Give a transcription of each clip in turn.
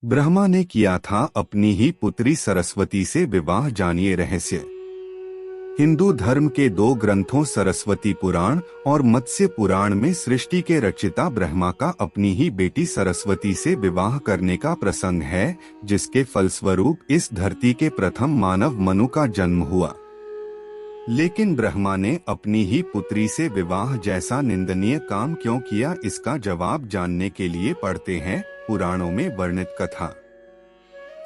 ब्रह्मा ने किया था अपनी ही पुत्री सरस्वती से विवाह। जानिए रहस्य। हिंदू धर्म के दो ग्रंथों सरस्वती पुराण और मत्स्य पुराण में सृष्टि के रचयिता ब्रह्मा का अपनी ही बेटी सरस्वती से विवाह करने का प्रसंग है, जिसके फलस्वरूप इस धरती के प्रथम मानव मनु का जन्म हुआ। लेकिन ब्रह्मा ने अपनी ही पुत्री से विवाह जैसा निंदनीय काम क्यों किया, इसका जवाब जानने के लिए पढ़ते हैं पुराणों में वर्णित कथा।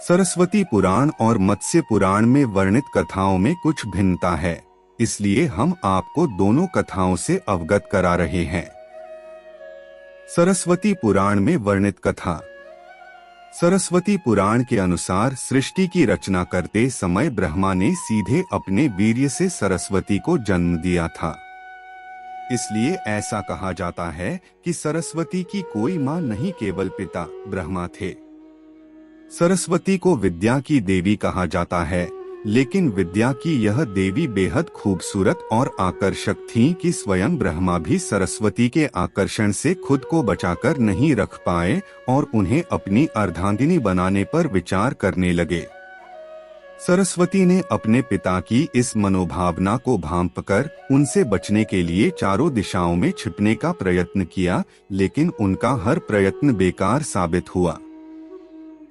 सरस्वती पुराण और मत्स्य पुराण में वर्णित कथाओं में कुछ भिन्नता है, इसलिए हम आपको दोनों कथाओं से अवगत करा रहे हैं। सरस्वती पुराण में वर्णित कथा। सरस्वती पुराण के अनुसार सृष्टि की रचना करते समय ब्रह्मा ने सीधे अपने वीर्य से सरस्वती को जन्म दिया था। इसलिए ऐसा कहा जाता है कि सरस्वती की कोई मां नहीं, केवल पिता ब्रह्मा थे। सरस्वती को विद्या की देवी कहा जाता है, लेकिन विद्या की यह देवी बेहद खूबसूरत और आकर्षक थीं कि स्वयं ब्रह्मा भी सरस्वती के आकर्षण से खुद को बचाकर नहीं रख पाए और उन्हें अपनी अर्धांगिनी बनाने पर विचार करने लगे। सरस्वती ने अपने पिता की इस मनोभावना को भांपकर उनसे बचने के लिए चारों दिशाओं में छिपने का प्रयत्न किया, लेकिन उनका हर प्रयत्न बेकार साबित हुआ।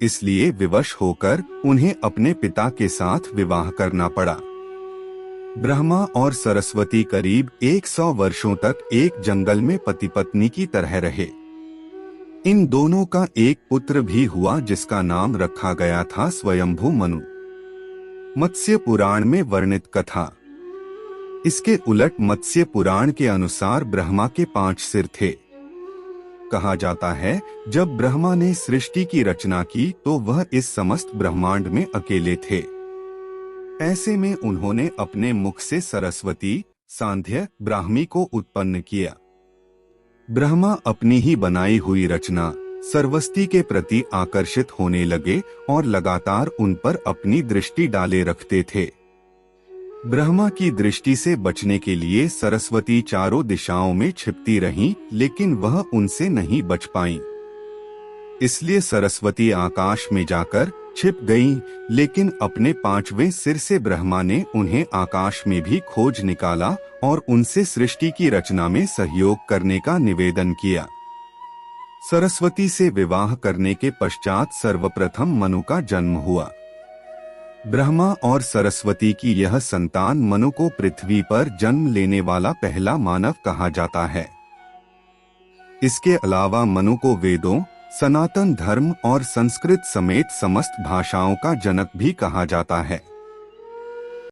इसलिए विवश होकर उन्हें अपने पिता के साथ विवाह करना पड़ा। ब्रह्मा और सरस्वती करीब 100 वर्षों तक एक जंगल में पति पत्नी की तरह रहे। इन दोनों का एक पुत्र भी हुआ, जिसका नाम रखा गया था स्वयंभू मनु। मत्स्य पुराण में वर्णित कथा। इसके उलट मत्स्य पुराण के अनुसार ब्रह्मा के 5 सिर थे। कहा जाता है जब ब्रह्मा ने सृष्टि की रचना की तो वह इस समस्त ब्रह्मांड में अकेले थे। ऐसे में उन्होंने अपने मुख से सरस्वती, सांध्य, ब्राह्मी को उत्पन्न किया। ब्रह्मा अपनी ही बनाई हुई रचना सरस्वती के प्रति आकर्षित होने लगे और लगातार उन पर अपनी दृष्टि डाले रखते थे। ब्रह्मा की दृष्टि से बचने के लिए सरस्वती चारों दिशाओं में छिपती रहीं, लेकिन वह उनसे नहीं बच पाईं। इसलिए सरस्वती आकाश में जाकर छिप गईं, लेकिन अपने 5वें सिर से ब्रह्मा ने उन्हें आकाश में भी खोज निकाला और उनसे सृष्टि की रचना में सहयोग करने का निवेदन किया। सरस्वती से विवाह करने के पश्चात सर्वप्रथम मनु का जन्म हुआ। ब्रह्मा और सरस्वती की यह संतान मनु को पृथ्वी पर जन्म लेने वाला पहला मानव कहा जाता है। इसके अलावा मनु को वेदों, सनातन धर्म और संस्कृत समेत समस्त भाषाओं का जनक भी कहा जाता है।